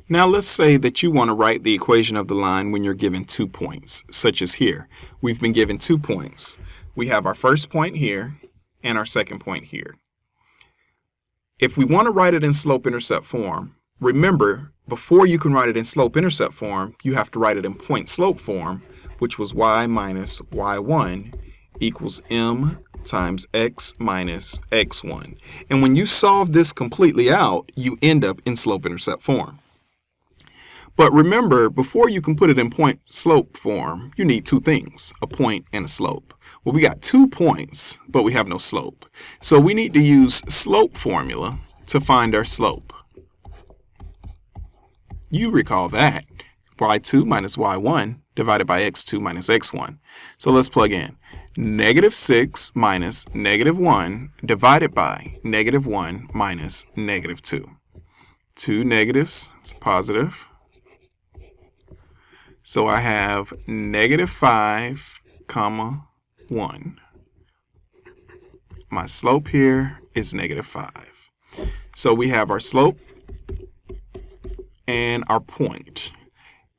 Now let's say that you want to write the equation of the line when you're given 2 points, such as here. We've been given 2 points. We have our first point here and our second point here. If we want to write it in slope-intercept form, remember, before you can write it in slope-intercept form, you have to write it in point-slope form, which was y minus y1 equals m times x minus x1. And when you solve this completely out, you end up in slope-intercept form. But remember, before you can put it in point-slope form, you need 2 things, a point and a slope. Well, we got 2 points, but we have no slope. So we need to use slope formula to find our slope. You recall that, y2 minus y1 divided by x2 minus x1. So let's plug in. -6 minus -1 divided by -1 minus -2. 2 negatives is positive. So I have -5, 1. My slope here is -5. So we have our slope and our point.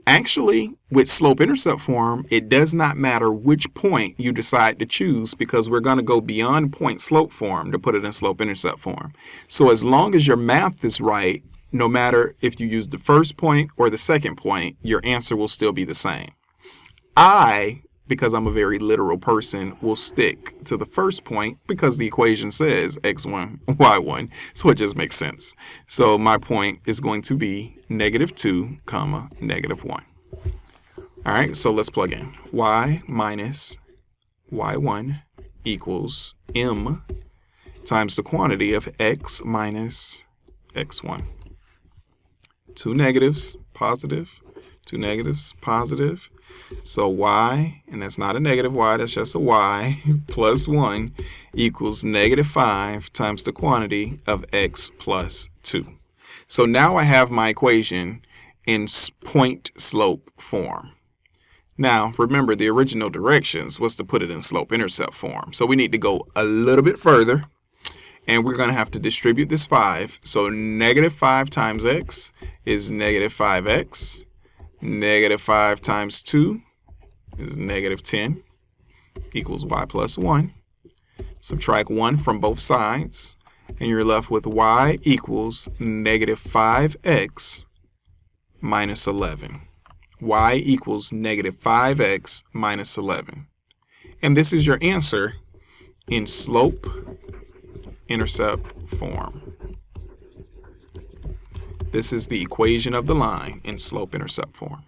Actually, with slope-intercept form, it does not matter which point you decide to choose because we're going to go beyond point-slope form to put it in slope-intercept form. So as long as your math is right, no matter if you use the first point or the second point, your answer will still be the same. I, because I'm a very literal person, will stick to the first point because the equation says x1, y1, so it just makes sense. So my point is going to be -2, -1. All right, so let's plug in. Y minus y1 equals m times the quantity of x minus x1. 2 negatives, positive, 2 negatives, positive. So y, and that's not a negative y, that's just a y, plus 1 equals -5 times the quantity of x plus 2. So now I have my equation in point-slope form. Now, remember, the original directions was to put it in slope-intercept form. So we need to go a little bit further, and we're going to have to distribute this 5. So -5 times x is -5x. -5 times 2 is -10 equals y plus 1. Subtract 1 from both sides, and you're left with y equals -5x minus 11. Y equals -5x minus 11. And this is your answer in slope-intercept form. This is the equation of the line in slope-intercept form.